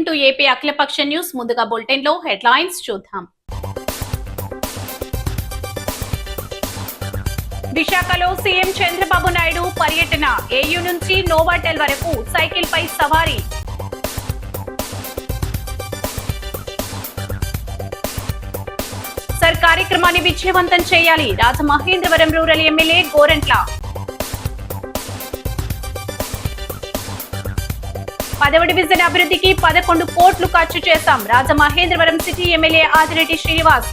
To AP అఖిలపక్ష news. ముందుగా bulletin లో హెడ్లైన్స్ చూద్దాం. విశాఖలో సీఎం చంద్రబాబు నాయుడు పర్యటన. ఏయూ నుంచి నోవాటెల్ వరకు సైకిల్ పై సవారీ. సర్ కార్యక్రమాన్ని విజయవంతం చేయాలి. Rajamahendravaram rural MLA Gorantla. 10వ డివిజన్ అభివృద్ధికి 11 కోట్లు ఖర్చు చేశాం. Rajamahendravaram city MLA Adireddy Srinivas.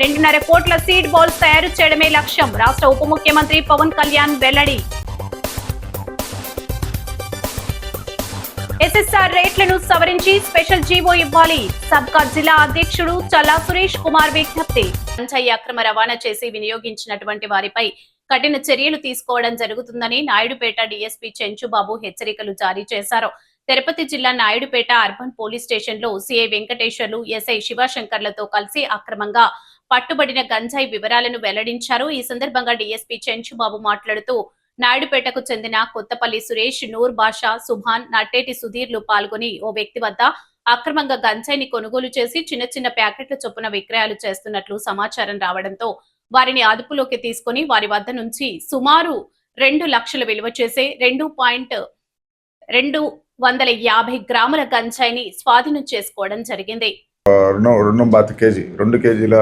రెండున్నర కోట్ల సీడ్ బాల్స్ తయారు చేయడమే లక్ష్యం. రాష్ట్ర ఉప ముఖ్యమంత్రి పవన్ కళ్యాణ్ వెల్లడి. ఎస్ఎస్ఆర్ రేట్లను సవరించి స్పెషల్ జీవో ఇవ్వాలి. సబ్కా జిల్లా అధ్యక్షుడు చల్లా సురేష్ కుమార్ విజ్ఞప్తి. గంజాయి అక్రమ రవాణా చేసి వినియోగించినటువంటి వారిపై కఠిన చర్యలు తీసుకోవడం జరుగుతుందని నాయుడుపేట డీఎస్పీ చెంచుబాబు హెచ్చరికలు జారీ చేశారు. తిరుపతి జిల్లా నాయుడుపేట అర్బన్ పోలీస్ స్టేషన్ లో సిఐ వెంకటేశ్వర్లు, ఎస్ఐ శివశంకర్లతో కలిసి అక్రమంగా పట్టుబడిన గంజాయి వివరాలను వెల్లడించారు. ఈ సందర్భంగా డీఎస్పీ చెంచుబాబు మాట్లాడుతూ నాయుడుపేటకు చెందిన కొత్తపల్లి సురేష్, నూర్ బాషా, సుభాన్, నట్టేటి సుధీర్లు పాల్గొని ఓ వ్యక్తి వద్ద అక్రమంగా గంజాయిని కొనుగోలు చేసి చిన్న చిన్న ప్యాకెట్ల చొప్పున విక్రయాలు చేస్తున్నట్లు సమాచారం రావడంతో వారిని అదుపులోకి తీసుకుని వారి వద్ద నుంచి సుమారు 2 లక్షల విలువ చేసే 2.250 గ్రాముల గంజాయిని స్వాధీనం చేసుకోవడం జరిగింది. 2 కేజీల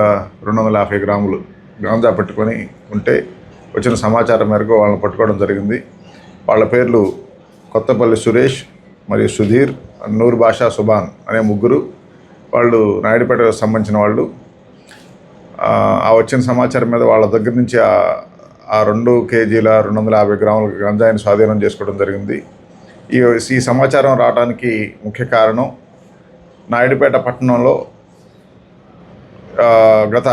250 గ్రాములు గాంజా పట్టుకొని ఉంటే వచ్చిన సమాచారం మేరకు వాళ్ళని పట్టుకోవడం జరిగింది. వాళ్ళ పేర్లు కొత్తపల్లి సురేష్ మరియు సుధీర్, నూర్ బాషా, సుభాన్ అనే ముగ్గురు. వాళ్ళు నాయుడుపేటకు సంబంధించిన వాళ్ళు. ఆ వచ్చిన సమాచారం మీద వాళ్ళ దగ్గర నుంచి ఆ 2 కేజీల 250 గ్రాముల గంజాయిని స్వాధీనం చేసుకోవడం జరిగింది. ఈ సమాచారం రావడానికి ముఖ్య కారణం నాయుడుపేట పట్టణంలో గత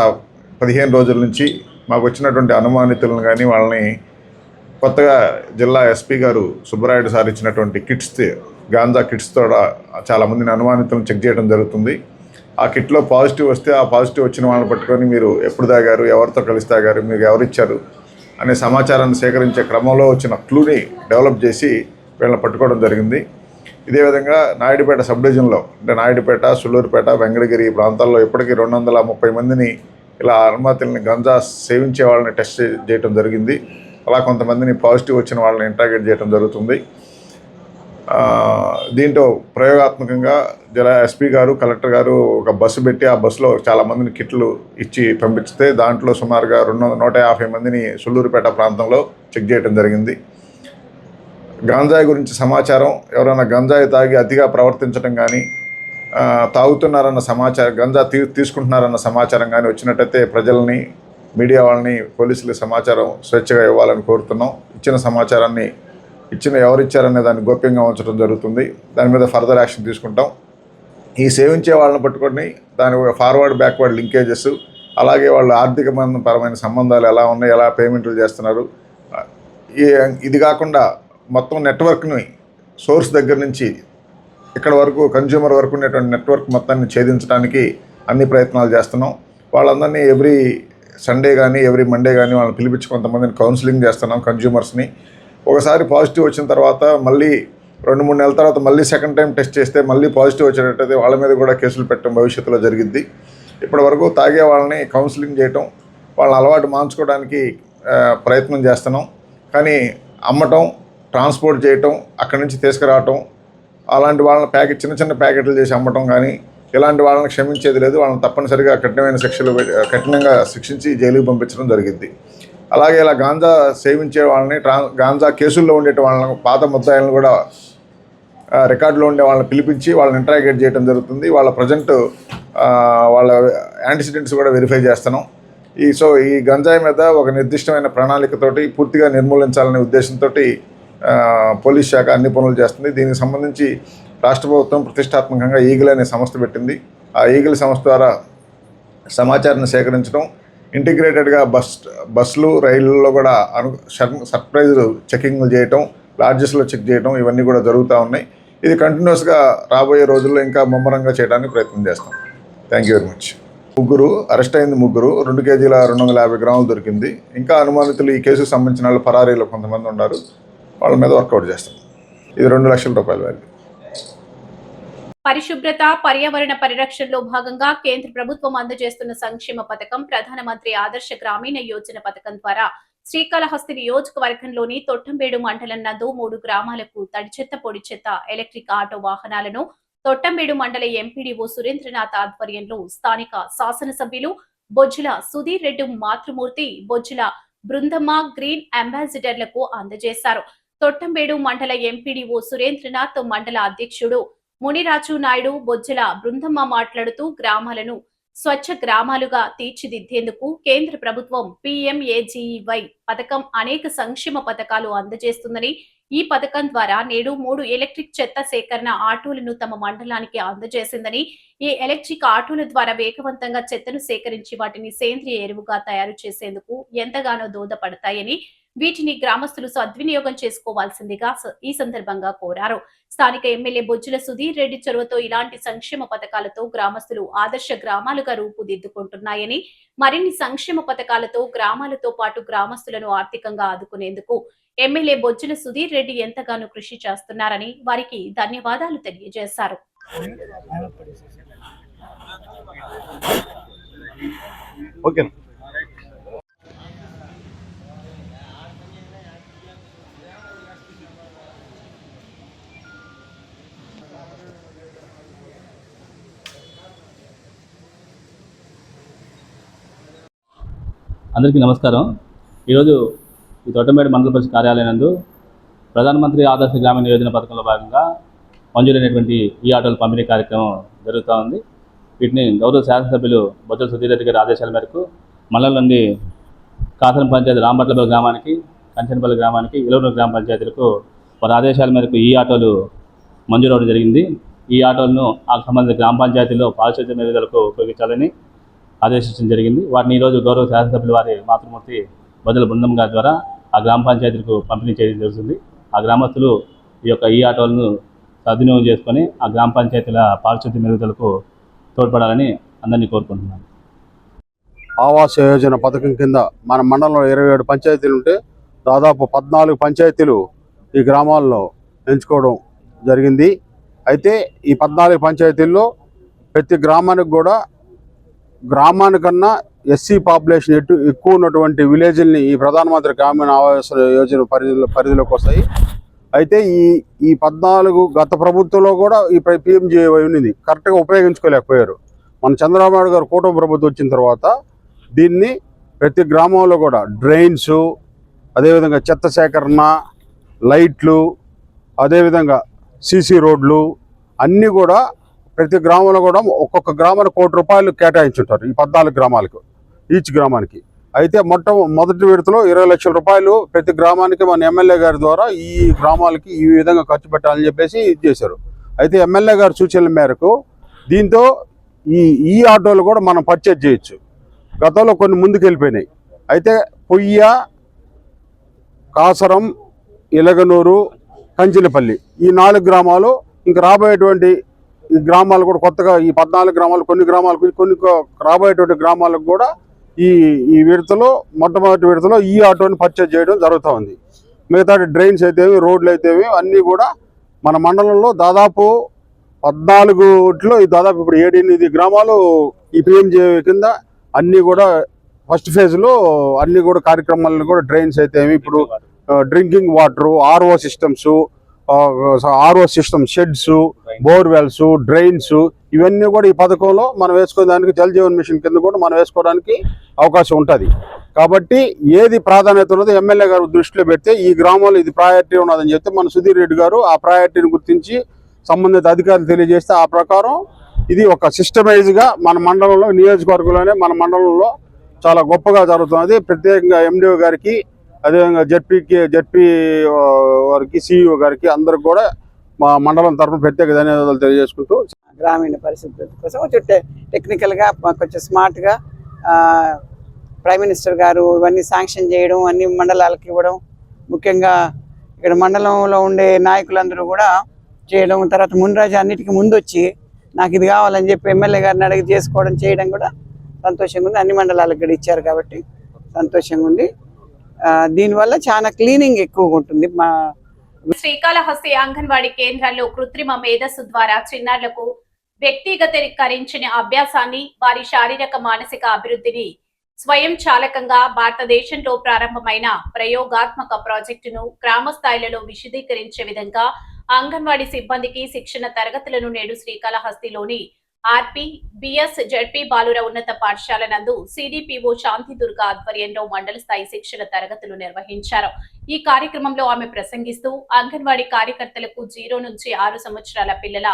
15 రోజుల నుంచి మాకు వచ్చినటువంటి అనుమానితులను కానీ వాళ్ళని కొత్తగా జిల్లా ఎస్పీ గారు సుబ్బరాయుడు సార్ ఇచ్చినటువంటి గాంజా కిట్స్తో చాలామందిని అనుమానితులను చెక్ చేయడం జరుగుతుంది. ఆ కిట్లో పాజిటివ్ వస్తే ఆ పాజిటివ్ వచ్చిన వాళ్ళని పట్టుకొని మీరు ఎప్పుడు తాగారు, ఎవరితో కలిసి తాగారు, మీకు ఎవరిచ్చారు అనే సమాచారాన్ని సేకరించే క్రమంలో వచ్చిన క్లూని డెవలప్ చేసి వీళ్ళని పట్టుకోవడం జరిగింది. ఇదే విధంగా నాయుడుపేట సబ్ డివిజన్లో అంటే నాయుడుపేట, సుళ్ళూరుపేట, వెంకటగిరి ప్రాంతాల్లో ఇప్పటికీ 230 మందిని ఇలా అనుమతుల్ని గంజా సేవించే వాళ్ళని టెస్ట్ చేయడం జరిగింది. అలా కొంతమందిని పాజిటివ్ వచ్చిన వాళ్ళని ఇంట్రాగేట్ చేయడం జరుగుతుంది. దీంట్లో ప్రయోగాత్మకంగా జిల్లా ఎస్పీ గారు, కలెక్టర్ గారు ఒక బస్సు పెట్టి ఆ బస్సులో చాలామందిని కిట్లు ఇచ్చి పంపిస్తే దాంట్లో సుమారుగా 150 మందిని సుళ్ళూరుపేట ప్రాంతంలో చెక్ చేయడం జరిగింది. గంజాయి గురించి సమాచారం, ఎవరైనా గంజాయి తాగి అతిగా ప్రవర్తించడం కానీ, తాగుతున్నారన్న సమాచారం, గంజా తీసుకుంటున్నారన్న సమాచారం కానీ వచ్చినట్టయితే ప్రజల్ని, మీడియా వాళ్ళని, పోలీసులకు సమాచారం స్వేచ్ఛగా ఇవ్వాలని కోరుతున్నాం. ఇచ్చిన సమాచారాన్ని ఎవరిచ్చారనే దాన్ని గోప్యంగా ఉంచడం జరుగుతుంది. దాని మీద ఫర్దర్ యాక్షన్ తీసుకుంటాం. ఈ సేవించే వాళ్ళని పట్టుకొని దాని ఫార్వర్డ్ బ్యాక్వర్డ్ లింకేజెస్, అలాగే వాళ్ళ ఆర్థికపరమైన సంబంధాలు ఎలా ఉన్నాయి, ఎలా పేమెంట్లు చేస్తున్నారు, ఇది కాకుండా మొత్తం నెట్వర్క్ని సోర్స్ దగ్గర నుంచి ఇక్కడ వరకు కన్జ్యూమర్ వరకు ఉండేటువంటి నెట్వర్క్ మొత్తాన్ని ఛేదించడానికి అన్ని ప్రయత్నాలు చేస్తున్నాం. వాళ్ళందరినీ ఎవ్రీ సండే కానీ ఎవ్రీ మండే కానీ వాళ్ళని పిలిపించి కొంతమందిని కౌన్సిలింగ్ చేస్తున్నాం కన్జ్యూమర్స్ని. ఒకసారి పాజిటివ్ వచ్చిన తర్వాత మళ్ళీ 2-3 నెలల తర్వాత మళ్ళీ సెకండ్ టైం టెస్ట్ చేస్తే మళ్ళీ పాజిటివ్ వచ్చేటట్టయితే వాళ్ళ మీద కూడా కేసులు పెట్టడం భవిష్యత్తులో జరిగిద్ది. ఇప్పటి వరకు తాగే వాళ్ళని కౌన్సిలింగ్ చేయటం, వాళ్ళని అలవాటు మార్చుకోవడానికి ప్రయత్నం చేస్తున్నాం. కానీ అమ్మటం, ట్రాన్స్పోర్ట్ చేయటం, అక్కడి నుంచి తీసుకురావటం, అలాంటి వాళ్ళని చిన్న చిన్న ప్యాకెట్లు చేసి అమ్మటం కానీ ఇలాంటి వాళ్ళని క్షమించేది లేదు. వాళ్ళని తప్పనిసరిగా కఠినంగా శిక్షించి జైలుకి పంపించడం జరిగింది. అలాగే ఇలా గాంజా సేవించే వాళ్ళని, గాంజా కేసుల్లో ఉండే వాళ్ళని, పాత ముద్దాయిలను కూడా రికార్డులో ఉండే వాళ్ళని పిలిపించి వాళ్ళని ఇంట్రాగేట్ చేయడం జరుగుతుంది. వాళ్ళ ప్రజెంట్ వాళ్ళ యాంటిసిడెంట్స్ కూడా వెరిఫై చేస్తున్నాం. ఈ గంజాయి మీద ఒక నిర్దిష్టమైన ప్రణాళికతోటి పూర్తిగా నిర్మూలించాలనే ఉద్దేశంతో పోలీస్ శాఖ అన్ని పనులు చేస్తుంది. దీనికి సంబంధించి రాష్ట్ర ప్రభుత్వం ప్రతిష్టాత్మకంగా ఈగిల్ అనే సంస్థ పెట్టింది. ఆ ఈగిల్ సంస్థ ద్వారా సమాచారాన్ని సేకరించడం, ఇంటిగ్రేటెడ్గా బస్సులు, రైళ్లలో కూడా సర్ప్రైజ్ చెకింగ్లు చేయటం, లాడ్జెస్లో చెక్ చేయటం, ఇవన్నీ కూడా జరుగుతూ ఉన్నాయి. ఇది కంటిన్యూస్గా రాబోయే రోజుల్లో ఇంకా ముమ్మరంగా చేయడానికి ప్రయత్నం చేస్తాం. Thank you very much. Arrest అయింది 3, 2 కేజీల 250 గ్రాములు దొరికింది. ఇంకా అనుమానితులు ఈ కేసుకు సంబంధించిన వాళ్ళు పరారీలో కొంతమంది ఉన్నారు. వాళ్ళ మీద వర్కౌట్ చేస్తాం. ఇది 2 లక్షల రూపాయల వాల్యూ. పరిశుభ్రత, పర్యావరణ పరిరక్షణలో భాగంగా కేంద్ర ప్రభుత్వం అందజేస్తున్న సంక్షేమ పథకం ప్రధానమంత్రి ఆదర్శ గ్రామీణ యోజన పథకం ద్వారా శ్రీకాళహస్తి నియోజకవర్గంలోని తొట్టంబేడు మండలం నందు 3 గ్రామాలకు తడి చెత్త, పొడి చెత్త, ఎలక్ట్రిక్ ఆటో వాహనాలను తొట్టంబేడు మండల ఎంపీడీఓ సురేంద్రనాథ్ ఆధ్వర్యంలో స్థానిక శాసనసభ్యులు బొజ్జుల సుధీర్ రెడ్డి మాతృమూర్తి, బొజ్జుల బృందమ్మ గ్రీన్ అంబాసిడర్లకు అందజేశారు. తొట్టంబేడు మండల ఎంపీడీఓ సురేంద్రనాథ్, మండల అధ్యక్షుడు మునిరాజు నాయుడు, బొజ్జల బృందమ్మ మాట్లాడుతూ గ్రామాలను స్వచ్ఛ గ్రామాలుగా తీర్చిదిద్దేందుకు కేంద్ర ప్రభుత్వం PMAGEY పథకం అనేక సంక్షేమ పథకాలు అందజేస్తుందని, ఈ పథకం ద్వారా నేడు 3 ఎలక్ట్రిక్ చెత్త సేకరణ ఆటోలను తమ మండలానికి అందజేసిందని, ఈ ఎలక్ట్రిక్ ఆటోల ద్వారా వేగవంతంగా చెత్తను సేకరించి వాటిని సేంద్రియ ఎరువుగా తయారు చేసేందుకు ఎంతగానో దోహదపడతాయని, వీటిని గ్రామస్తులు సద్వినియోగం చేసుకోవాల్సిందిగా ఈ సందర్భంగా కోరారు. స్థానిక ఎమ్మెల్యే బొజ్జుల సుధీర్ రెడ్డి చొరవతో ఇలాంటి సంక్షేమ పథకాలతో గ్రామస్తులు ఆదర్శ గ్రామాలుగా రూపుదిద్దుకుంటున్నాయని, మరిన్ని సంక్షేమ పథకాలతో గ్రామాలతో పాటు గ్రామస్తులను ఆర్థికంగా ఆదుకునేందుకు ఎమ్మెల్యే బొజ్జుల సుధీర్ రెడ్డి ఎంతగానో కృషి చేస్తున్నారని వారికి ధన్యవాదాలు తెలియజేశారు. అందరికీ నమస్కారం. ఈరోజు ఈ తొట్టంబేడు మండల పరిషత్ కార్యాలయం నందు ప్రధానమంత్రి ఆదర్శ గ్రామీణ యోజన పథకంలో భాగంగా మంజూరైనటువంటి ఈ ఆటోల పంపిణీ కార్యక్రమం జరుగుతూ ఉంది. వీటిని గౌరవ శాసనసభ్యులు బొజ్జల సుధీర్ రెడ్డి గారి ఆదేశాల మేరకు మండలం నుండి కాసరం పంచాయతీ రాంబట్లపల్లి గ్రామానికి, కంచనపల్లి గ్రామానికి, ఇలవనూరు గ్రామ పంచాయతీలకు వారి ఆదేశాల మేరకు ఈ ఆటోలు మంజూరవడం జరిగింది. ఈ ఆటోలను ఆ సంబంధిత గ్రామ పంచాయతీలో పారిశుద్ధ్య మెరుగుదలకు ఉపయోగించాలని ఆదేశించడం జరిగింది. వాటిని ఈరోజు గౌరవ శాసనసభ్యుల వారి మాతృమూర్తి బొజ్జల బృందం గారి ద్వారా ఆ గ్రామ పంచాయతీలకు పంపిణీ చేయడం జరుగుతుంది. ఆ గ్రామస్తులు ఈ ఆటోలను సద్వినియోగం చేసుకొని ఆ గ్రామ పంచాయతీల పారిశుద్ధ్య మెరుగుదలకు తోడ్పడాలని అందరినీ కోరుకుంటున్నాను. ఆవాస యోజన పథకం కింద మన మండలంలో 27 పంచాయతీలు ఉంటే దాదాపు 14 పంచాయతీలు ఈ గ్రామాల్లో ఎంచుకోవడం జరిగింది. అయితే ఈ 14 పంచాయతీల్లో ప్రతి గ్రామానికన్నా ఎస్సీ పాపులేషన్ ఎక్కువ ఉన్నటువంటి విలేజ్ని ఈ ప్రధానమంత్రి గ్రామీణ ఆవాస యోజన పరిధిలోకి వస్తాయి. అయితే ఈ 14 గత ప్రభుత్వంలో కూడా ఈ PMGY ఉన్నది, కరెక్ట్గా ఉపయోగించుకోలేకపోయారు. మన చంద్రబాబు నాయుడు గారు కూటమి ప్రభుత్వం వచ్చిన తర్వాత దీన్ని ప్రతి గ్రామంలో కూడా డ్రైన్స్, అదేవిధంగా చెత్త సేకరణ, లైట్లు, అదేవిధంగా సీసీ రోడ్లు అన్నీ కూడా ప్రతి గ్రామంలో కూడా ఒక్కొక్క గ్రామానికి ₹1 కోటి కేటాయించుంటారు ఈ 14 గ్రామాలకు, ఈచ్ గ్రామానికి. అయితే మొదటి విడతలో ₹20 లక్షల ప్రతి గ్రామానికి మన ఎమ్మెల్యే గారి ద్వారా ఈ గ్రామాలకి ఈ విధంగా ఖర్చు పెట్టాలని చెప్పేసి ఇది చేశారు. అయితే ఎమ్మెల్యే గారి సూచనల మేరకు దీంతో ఈ ఆటోలు కూడా మనం పర్చేజ్ చేయొచ్చు. గతంలో కొన్ని ముందుకు వెళ్ళిపోయినాయి. అయితే పొయ్య, కాసరం, ఇలగనూరు, కంచినపల్లి ఈ 4 గ్రామాలు ఇంకా రాబోయేటువంటి ఈ గ్రామాలు కూడా కొత్తగా ఈ 14 గ్రామాలు కొన్ని రాబోయేటువంటి గ్రామాలకు కూడా ఈ విడతలో మొట్టమొదటి విడతలో ఈ ఆటోని పర్చేజ్ చేయడం జరుగుతూ ఉంది. మిగతా డ్రైన్స్ అయితేవి, రోడ్లు అయితేవి అన్నీ కూడా మన మండలంలో దాదాపు 14లో దాదాపు ఇప్పుడు 7-8 గ్రామాలు ఈ PMGY కింద అన్నీ కూడా ఫస్ట్ ఫేజ్లో అన్నీ కూడా కార్యక్రమాలను కూడా డ్రైన్స్ అయితేవి, ఇప్పుడు drinking water, RO system, sheds, borewells, drains ఇవన్నీ కూడా ఈ పథకంలో మనం వేసుకోవడానికి జల్ జీవన్ మిషన్ కింద కూడా మనం వేసుకోవడానికి అవకాశం ఉంటుంది. కాబట్టి ఏది ప్రాధాన్యత ఉన్నదో ఎమ్మెల్యే గారు దృష్టిలో పెడితే ఈ గ్రామంలో ఇది ప్రయారిటీ ఉన్నదని చెప్తే మన సుధీర్ రెడ్డి గారు ఆ ప్రయారిటీని గుర్తించి సంబంధిత అధికారులు తెలియజేస్తే ఆ ప్రకారం ఇది ఒక సిస్టమైజ్గా మన మండలంలో, నియోజకవర్గంలోనే మన మండలంలో చాలా గొప్పగా జరుగుతున్నది. ప్రత్యేకంగా MDO గారికి, అదేవిధంగా జడ్పీ వారికి, CEO గారికి అందరికి కూడా మా మండలం తరఫున ప్రత్యేక ధన్యవాదాలు తెలియజేసుకుంటూ గ్రామీణ పరిశుభ్రత కోసం కొంచెం టెక్నికల్గా కొంచెం స్మార్ట్గా ప్రైమ్ మినిస్టర్ గారు ఇవన్నీ శాంక్షన్ చేయడం, అన్ని మండలాలకు ఇవ్వడం, ముఖ్యంగా ఇక్కడ మండలంలో ఉండే నాయకులందరూ కూడా చేయడం, తర్వాత మున్రాజు అన్నిటికీ ముందు వచ్చి నాకు ఇది కావాలని చెప్పి ఎమ్మెల్యే గారిని అడిగి చేసుకోవడం చేయడం కూడా సంతోషంగా ఉంది. అన్ని మండలాలకు కూడా ఇచ్చారు కాబట్టి సంతోషంగా ఉంది. దీనివల్ల చాలా క్లీనింగ్ ఎక్కువగా ఉంటుంది. శ్రీకాళహస్తి అంగన్వాడీ కేంద్రాల్లో కృత్రిమ మేధస్సు ద్వారా చిన్నారులకు వ్యక్తిగతీకరించిన అభ్యాసాన్ని, వారి శారీరక మానసిక అభివృద్ధిని స్వయం చాలకంగా భారతదేశంలో ప్రారంభమైన ప్రయోగాత్మక ప్రాజెక్టును గ్రామ స్థాయిలలో విశదీకరించే విధంగా అంగన్వాడీ సిబ్బందికి శిక్షణ తరగతులను నేడు శ్రీకాళహస్తిలోని ఆర్పి బిఎస్ జడ్పీ బాలుర ఉన్నత పాఠశాల నందు సిడిపిఓ శాంతిదుర్గ ఆధ్వర్యంలో మండల స్థాయి శిక్షణ తరగతులు నిర్వహించారు. ఈ కార్యక్రమంలో ఆమె ప్రసంగిస్తూ అంగన్వాడీ కార్యకర్తలకు 0 నుంచి 6 సంవత్సరాల పిల్లల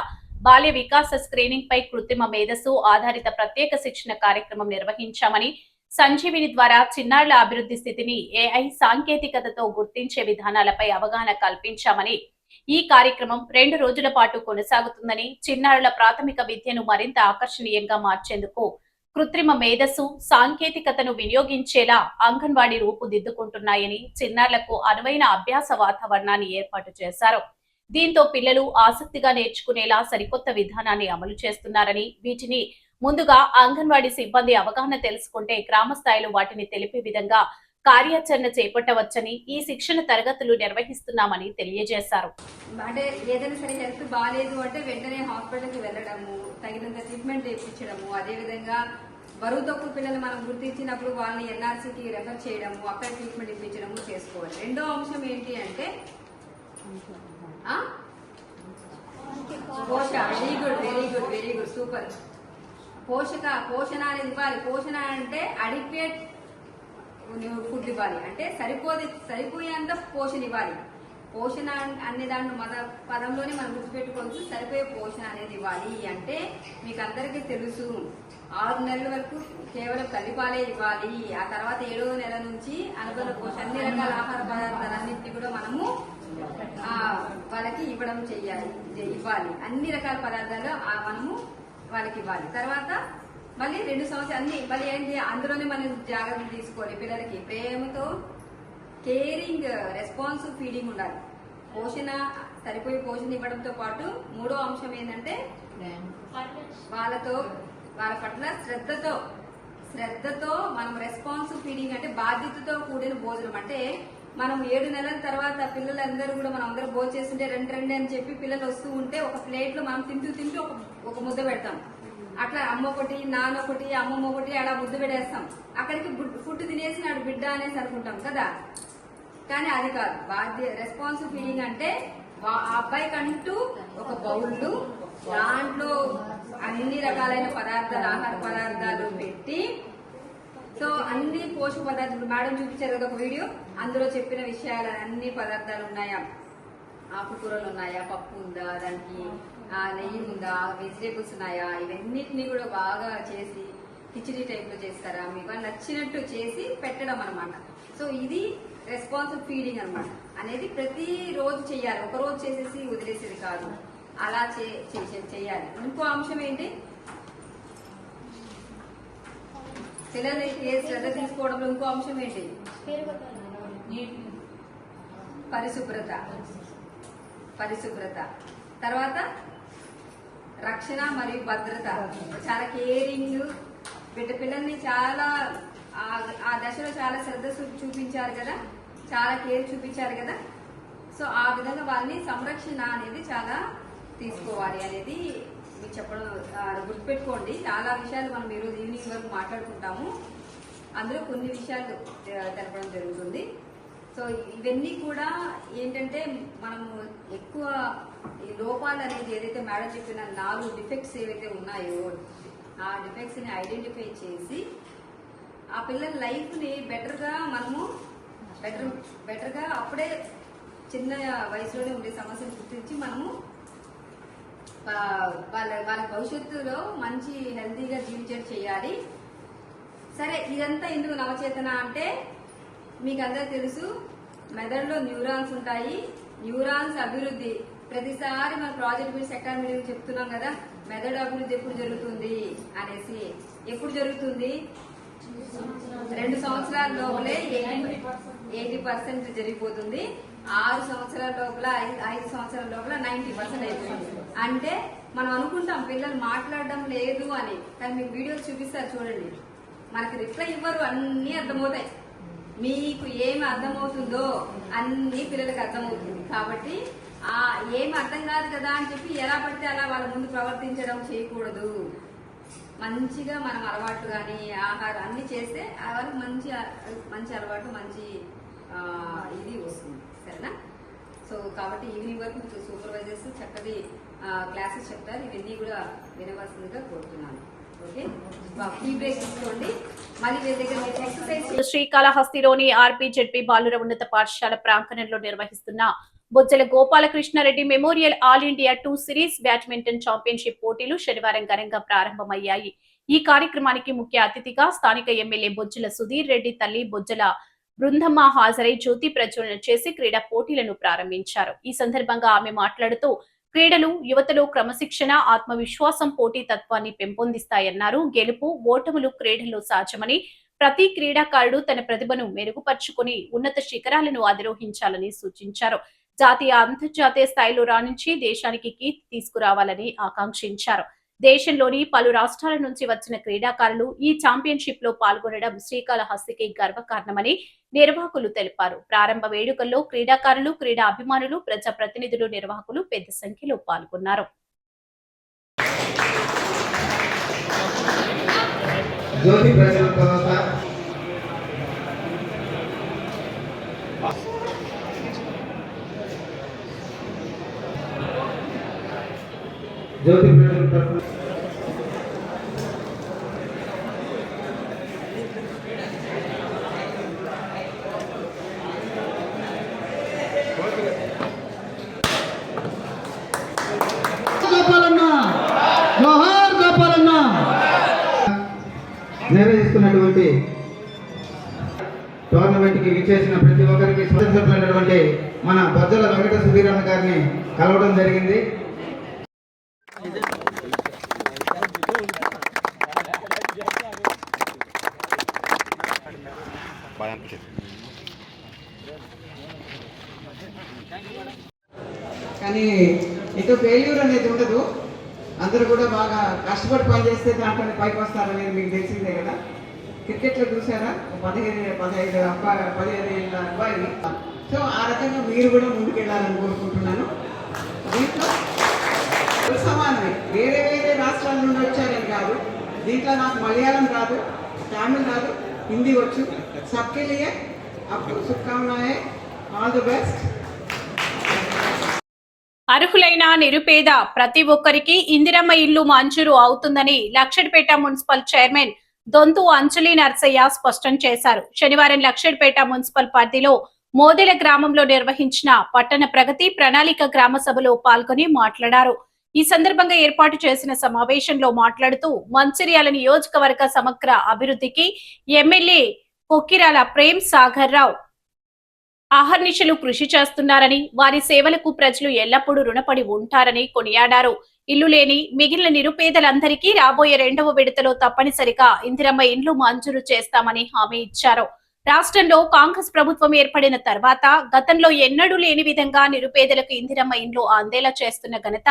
బాల్య వికాస స్క్రీనింగ్ పై కృత్రిమ మేధస్సు ఆధారిత ప్రత్యేక శిక్షణ కార్యక్రమం నిర్వహించామని, సంజీవిని ద్వారా చిన్నారుల అభివృద్ధి స్థితిని ఏఐ సాంకేతికతతో గుర్తించే విధానాలపై అవగాహన కల్పించామని, ఈ కార్యక్రమం 2 రోజుల పాటు కొనసాగుతుందని, చిన్నారుల ప్రాథమిక విద్యను మరింత ఆకర్షణీయంగా మార్చేందుకు కృత్రిమ మేధస్సు సాంకేతికతను వినియోగించేలా అంగన్వాడీ రూపుదిద్దుకుంటున్నాయని, చిన్నారులకు అనువైన అభ్యాస వాతావరణాన్ని ఏర్పాటు చేశారు. దీంతో పిల్లలు ఆసక్తిగా నేర్చుకునేలా సరికొత్త విధానాన్ని అమలు చేస్తున్నారని, వీటిని ముందుగా అంగన్వాడీ సిబ్బంది అవగాహన తెలుసుకుంటే గ్రామ స్థాయిలో వాటిని తెలిపే విధంగా కార్యాచరణ చేపట్టవచ్చని ఈ శిక్షణ తరగతులు నిర్వహిస్తున్నామని తెలియజేశారు. అంటే ఏదైనా సరే హెల్త్ బాగాలేదు అంటే వెంటనే హాస్పిటల్కి వెళ్ళడము, తగినంత ట్రీట్మెంట్ చేయించడము, అదేవిధంగా బరువు తక్కువ పిల్లలు మనం గుర్తించినప్పుడు వాళ్ళని ఎన్ఆర్సీకి రెఫర్ చేయడము, అక్కడ ట్రీట్మెంట్ ఇప్పించడము చేసుకోవాలి. రెండో అంశం ఏంటి అంటే వెరీ గుడ్ సూపర్. పోషణ అనేది ఇవ్వాలి. పోషణ అంటే అడిక్వేట్ ఫుడ్ ఇవ్వాలి, అంటే సరిపోయేంత పోషణ ఇవ్వాలి. పోషణ అనే దాంట్లో మన పదంలోనే మనం గుర్తుపెట్టుకోవచ్చు. సరిపోయే పోషణ అనేది ఇవ్వాలి అంటే మీకు అందరికీ తెలుసు, 6 నెలల వరకు కేవలం తల్లిపాలే ఇవ్వాలి. ఆ తర్వాత 7వ నెల నుంచి అనుబంధ పోషణ అన్ని రకాల ఆహార పదార్థాలన్నింటినీ కూడా మనము వాళ్ళకి ఇవ్వడం ఇవ్వాలి. అన్ని రకాల పదార్థాలు మనము వాళ్ళకి ఇవ్వాలి. తర్వాత మళ్ళీ 2 సంవత్సరాలు అన్ని మళ్ళీ ఏంటి అందులోనే మనం జాగ్రత్తలు తీసుకోవాలి. పిల్లలకి ప్రేమతో కేరింగ్ రెస్పాన్సివ్ ఫీడింగ్ ఉండాలి. పోషణ సరిపోయే పోషణ ఇవ్వడంతో పాటు 3వ అంశం ఏంటంటే వాళ్ళ పట్ల శ్రద్ధతో మనం రెస్పాన్సివ్ ఫీడింగ్ అంటే బాధ్యతతో కూడిన భోజనం. అంటే మనం 7 నెలల తర్వాత పిల్లలందరూ కూడా మనం అందరూ భోజనం చేస్తుంటే రండి అని చెప్పి పిల్లలు వస్తూ ఉంటే ఒక ప్లేట్ లో మనం తింటూ ఒక ముద్ద పెడతాం. అట్లా అమ్మ ఒకటి, నాన్న ఒకటి, అమ్మమ్మ ఒకటి అలా ముద్ద పెడేస్తాం. అక్కడికి ఫుడ్ తినేసినాడు బిడ్డ అనేసి అనుకుంటాం కదా, కానీ అది కాదు. రెస్పాన్సివ్ ఫీడింగ్ అంటే ఆ అబ్బాయికి అంటూ ఒక బౌల్, దాంట్లో అన్ని రకాలైన పదార్థాలు, ఆహార పదార్థాలు పెట్టి, సో అన్ని పోషక పదార్థాలు మేడం చూపించారు కదా ఒక వీడియో, అందులో చెప్పిన విషయాలు అన్ని పదార్థాలు ఉన్నాయా, ఆకుకూరలు ఉన్నాయా, పప్పు ఉందా, దానికి నెయ్యి ఉందా, వెజిటేబుల్స్ ఉన్నాయా, ఇవన్నిటిని కూడా బాగా చేసి కిచిడీ టైప్ లో చేస్తారా, మీకు నచ్చినట్టు చేసి పెట్టడం అనమాట. సో ఇది రెస్పాన్సిబుల్ ఫీడింగ్ అనమాట. అనేది ప్రతి రోజు చెయ్యాలి, ఒక రోజు చేసేసి వదిలేసేది కాదు, అలా చేయాలి. ఇంకో అంశం ఏంటి, పిల్లల్ని శ్రద్ధ తీసుకోవడంలో ఇంకో అంశం ఏంటి, పరిశుభ్రత. తర్వాత రక్షణ మరియు భద్రత, చాలా కేరింగ్. పిల్లల్ని చాలా ఆ దశలో చాలా శ్రద్ధ చూపించారు కదా, చాలా కేర్ చూపించారు కదా. సో ఆ విధంగా వాళ్ళని సంరక్షణ అనేది చాలా తీసుకోవాలి అనేది మీకు చెప్పడం గుర్తుపెట్టుకోండి. చాలా విషయాలు మనం ఈరోజు ఈవినింగ్ వరకు మాట్లాడుకుంటాము, అందులో కొన్ని విషయాలు తెలపడం జరుగుతుంది. సో ఇవన్నీ కూడా ఏంటంటే మనము ఎక్కువ ఈ లోపాలు అనేది ఏదైతే మేడం చెప్పిన 4 డిఫెక్ట్స్ ఏవైతే ఉన్నాయో ఆ డిఫెక్ట్స్ ని ఐడెంటిఫై చేసి ఆ పిల్లల లైఫ్ ని బెటర్గా అప్పుడే చిన్న వయసులోనే ఉండే సమస్యను గుర్తించి మనము వాళ్ళ భవిష్యత్తులో మంచి హెల్తీగా జీవించేది చేయాలి. సరే, ఇదంతా ఎందుకు నవచేతన అంటే మీకు అందరూ తెలుసు, మెదడులో న్యూరాన్స్ ఉంటాయి. న్యూరాన్స్ అభివృద్ధి ప్రతిసారి మన ప్రాజెక్ట్ మీద సెక్టార్ మీద చెప్తున్నాం కదా, మెదడు అభివృద్ధి ఎప్పుడు జరుగుతుంది అనేసి. ఎప్పుడు జరుగుతుంది? 2 సంవత్సరాల లోపలే 80% జరిగిపోతుంది. 6 సంవత్సరాల లోపల 5 సంవత్సరాల లోపల 90% అయిపోతుంది. అంటే మనం అనుకుంటాం పిల్లలు మాట్లాడడం లేదు అని, కానీ మీకు వీడియోస్ చూపిస్తారు చూడండి, మనకి రిప్లై ఇవ్వరు, అన్ని అర్థమవుతాయి. మీకు ఏమి అర్థమవుతుందో అన్ని పిల్లలకు అర్థమవుతుంది, కాబట్టి ఏం అర్థం కాదు కదా అని చెప్పి ఎలా పడితే అలా వాళ్ళ ముందు ప్రవర్తించడం చేయకూడదు. మంచిగా మనం అలవాట్లు కానీ ఆహారం అన్ని చేస్తే వాళ్ళకి మంచి అలవాటు మంచి ఇది వస్తుంది. సరేనా? సో కాబట్టి ఈవినింగ్ వరకు సూపర్వైజర్స్ చక్కటి క్లాసెస్ చెప్తారు. ఇవన్నీ కూడా వినవలసిందిగా కోరుతున్నాను. ఓకే, ఈ బ్రేక్ తీసుకోండి. మళ్ళీ వీరి దగ్గర ఎక్సర్సైజ్. శ్రీకాళహస్తిలోని ఆర్పీజెడ్పీ బాలుర ఉన్నత పాఠశాల ప్రాంగణంలో నిర్వహిస్తున్న Bojjala Gopalakrishnareddy memorial all India 2 series badminton championship పోటీలు శనివారం ఘనంగా ప్రారంభమయ్యాయి. ఈ కార్యక్రమానికి ముఖ్య అతిథిగా స్థానిక ఎమ్మెల్యే బొజ్జల సుధీర్ రెడ్డి తల్లి బొజ్జల బృందమ్మ హాజరై జ్యోతి ప్రజ్వలన చేసి క్రీడా పోటీలను ప్రారంభించారు. ఈ సందర్భంగా ఆమె మాట్లాడుతూ క్రీడలు యువతలో క్రమశిక్షణ, ఆత్మవిశ్వాసం, పోటీతత్వాన్ని పెంపొందిస్తాయన్నారు. గెలుపు ఓటములు క్రీడల్లో సహజమని, ప్రతి క్రీడాకారుడు తన ప్రతిభను మెరుగుపరుచుకుని ఉన్నత శిఖరాలను అధిరోహించాలని సూచించారు. జాతీయ అంతర్జాతీయ స్థాయిలో రాణించి దేశానికి కీర్తి తీసుకురావాలని ఆకాంక్షించారు. దేశంలోని పలు రాష్ట్రాల నుంచి వచ్చిన క్రీడాకారులు ఈ ఛాంపియన్షిప్ లో పాల్గొనడం శ్రీకాళహస్తికి గర్వకారణమని నిర్వాహకులు తెలిపారు. ప్రారంభ వేడుకల్లో క్రీడాకారులు, క్రీడా అభిమానులు, ప్రజాప్రతినిధులు, నిర్వాహకులు పెద్ద సంఖ్యలో పాల్గొన్నారు. నిర్వహిస్తున్నటువంటి టోర్నమెంట్ కి విచ్చేసిన ప్రతి ఒక్కరికి స్వతంత్రమైనటువంటి మన బొజ్జల వెంకట సుధీరన్న గారిని కలవడం జరిగింది. కానీ ఇటు ఫెయిల్యూర్ అనేది ఉండదు. అందరూ కూడా బాగా కష్టపడి పనిచేస్తే దాంట్లో పైకి వస్తారనేది మీకు తెలిసిందే కదా. క్రికెట్లో చూసారా, 15 ఏళ్ళ అబ్బాయి. సో ఆ రకంగా మీరు కూడా ముందుకెళ్ళాలని కోరుకుంటున్నాను. దీంట్లో సమానమే, వేరే వేరే రాష్ట్రాల నుండి వచ్చారని కాదు. దీంట్లో నాకు మలయాళం రాదు, తమిళ్ రాదు, హిందీ వచ్చు. సబ్కే లియే అప్పుడు శుభకామనాయే, ఆల్ ది బెస్ట్. అర్హులైన నిరుపేద ప్రతి ఒక్కరికి ఇందిరమ్మ ఇల్లు మంజూరు అవుతుందని లక్షడ్పేట మున్సిపల్ చైర్మన్ దొంతు అంజలి నర్సయ్య స్పష్టం చేశారు. శనివారం లక్షడ్పేట మున్సిపల్ పరిధిలో మోదెల గ్రామంలో నిర్వహించిన పట్టణ ప్రగతి ప్రణాళిక గ్రామ సభలో పాల్గొని మాట్లాడారు. ఈ సందర్భంగా ఏర్పాటు చేసిన సమావేశంలో మాట్లాడుతూ మంచిర్యాల నియోజకవర్గ సమగ్ర అభివృద్ధికి ఎమ్మెల్యే కొక్కిరాల ప్రేమ్ సాగర్ రావు అహర్నిశలు కృషి చేస్తున్నారని, వారి సేవలకు ప్రజలు ఎల్లప్పుడూ రుణపడి ఉంటారని కొనియాడారు. ఇల్లు లేని మిగిలిన నిరుపేదలందరికీ రాబోయే 2వ విడతలో తప్పనిసరిగా ఇందిరమ్మ ఇండ్లు మంజూరు చేస్తామని హామీ ఇచ్చారు. రాష్ట్రంలో కాంగ్రెస్ ప్రభుత్వం ఏర్పడిన తర్వాత గతంలో ఎన్నడూ లేని విధంగా నిరుపేదలకు ఇందిరమ్మ ఇండ్లు అందేలా చేస్తున్న ఘనత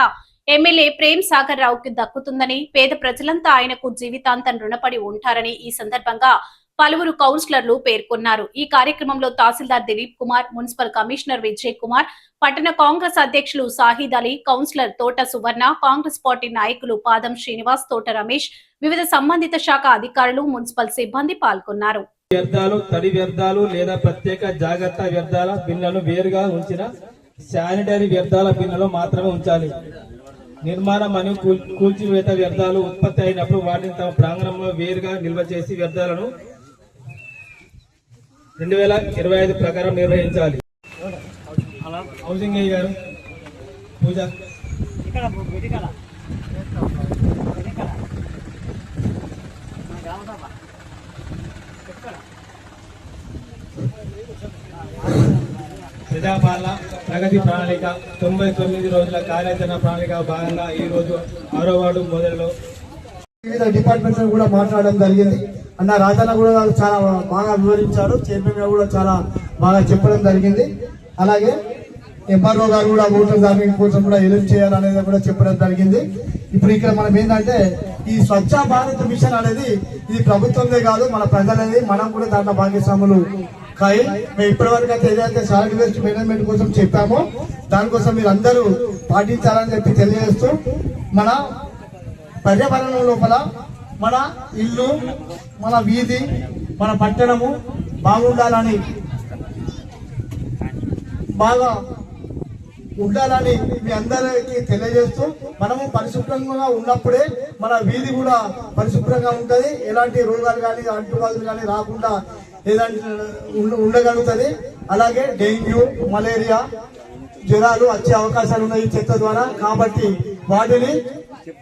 ఎమ్మెల్యే ప్రేమ్ సాగర్ రావుకి దక్కుతుందని, పేద ప్రజలంతా ఆయనకు జీవితాంతం రుణపడి ఉంటారని ఈ సందర్భంగా పలువురు కౌన్సిలర్లు పేర్కొన్నారు. ఈ కార్యక్రమంలో తహసీల్దార్ దిలీప్ కుమార్, మున్సిపల్ కమిషనర్ విజయ్ కుమార్, పట్టణ కాంగ్రెస్ అధ్యక్షులు సాహిద్ అలీ, కౌన్సిలర్ తోట సువర్ణ, కాంగ్రెస్ పార్టీ నాయకులు పాదం శ్రీనివాస్, తోట రమేష్, వివిధ సంబంధిత శాఖ అధికారులు, మున్సిపల్ సిబ్బంది పాల్గొన్నారు. వ్యర్థాలు, తడి వ్యర్థాలు లేదా ప్రత్యేక జాగ్రత్త వ్యర్థాల బిన్లను వేరుగా ఉంచిన శానిటరీ వ్యర్థాల బిన్లలో మాత్రమే ఉంచాలి. నిర్మాణం మరియు కూల్చివేత వ్యర్థాలు ఉత్పత్తి అయినప్పుడు వాటిని తమ ప్రాంగణంలో వేరుగా నిల్వ చేసి వ్యర్థాలను 2025 ప్రకారం నిర్వహించాలి. హౌసింగ్ గారు పూజ ప్రజాపాలన ప్రగతి ప్రణాళిక 99 రోజుల కార్యాచరణ ప్రణాళిక భాగంగా ఈ రోజు 6వ వార్డు మొదలలో వివిధ డిపార్ట్మెంట్స్ కూడా మాట్లాడడం జరిగింది. అన్న రాజన్న కూడా చాలా బాగా వివరించారు, చైర్మన్ గారు కూడా చాలా బాగా చెప్పడం జరిగింది. అలాగే ఎంఆర్ఓ గారు కూడా ఓటర్ దాని కోసం కూడా హెల్ప్ చేయాలనేది కూడా చెప్పడం జరిగింది. ఇప్పుడు ఇక్కడ మనం ఏంటంటే ఈ స్వచ్ఛ భారత్ మిషన్ అనేది ఇది ప్రభుత్వందే కాదు, మన ప్రజలది, మనం కూడా దాంట్లో భాగస్వాములు కానీ మేము ఇప్పటివరకు అయితే ఏదైతే సాలిడ్ వేస్ట్ మేనేజ్మెంట్ కోసం చెప్పామో దానికోసం మీరు అందరూ పాటించాలని చెప్పి తెలియజేస్తూ మన పర్యావరణం లోపల మన ఇల్లు, మన వీధి, మన పట్టణము బాగా ఉండాలని మీ అందరికీ తెలియజేస్తూ మనము పరిశుభ్రంగా ఉన్నప్పుడే మన వీధి కూడా పరిశుభ్రంగా ఉంటుంది. ఎలాంటి రోగాలు కానీ అంటువ్యాధులు కానీ రాకుండా ఉండగలుగుతుంది. అలాగే డెంగ్యూ, మలేరియా, జ్వరాలు వచ్చే అవకాశాలు ఉన్నాయి ఈ చెత్త ద్వారా. కాబట్టి వాటిని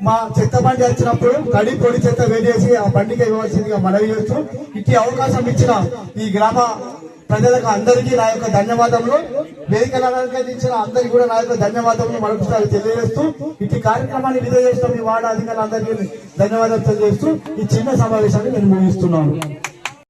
మా చెత్త బండి వచ్చినప్పుడు తడి పొడి చెత్త వేసేసి ఆ బండికి ఇవ్వాల్సిందిగా మనవి చేస్తూ ఇట్టి అవకాశం ఇచ్చిన ఈ గ్రామ ప్రజలకు అందరికీ నా యొక్క ధన్యవాదములు. వేదికలు అలంకరించిన అందరికీ కూడా నా యొక్క ధన్యవాదములు మరొకసారి తెలియజేస్తూ ఇట్టి కార్యక్రమాన్ని విజయ చేసిన మీ వార్డు అధికారులందరికీ ధన్యవాదాలు తెలియజేస్తూ ఈ చిన్న సమావేశాన్ని నేను ముగిస్తున్నాను.